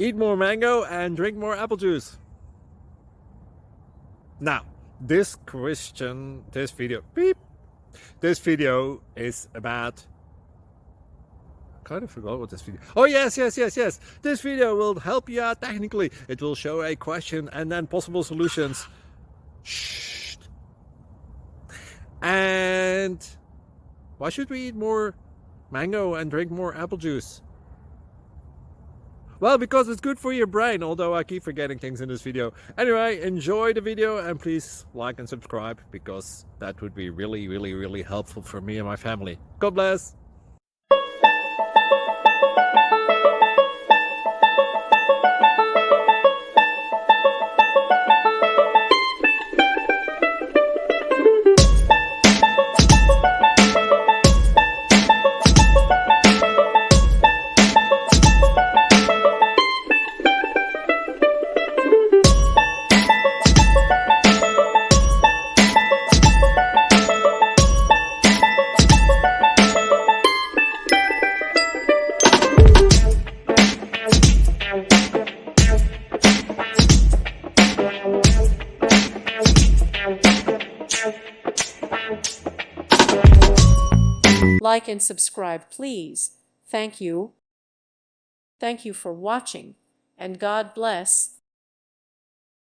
Eat more mango and drink more apple juice. Now, this video is about, I kind of forgot what this video. Oh yes. This video will help you out technically. It will show a question and then possible solutions. Shh. And why should we eat more mango and drink more apple juice? Well, because it's good for your brain, although I keep forgetting things in this video. Anyway, enjoy the video and please like and subscribe, because that would be really helpful for me and my family. God bless! Like and subscribe, please. Thank you. Thank you for watching, and God bless.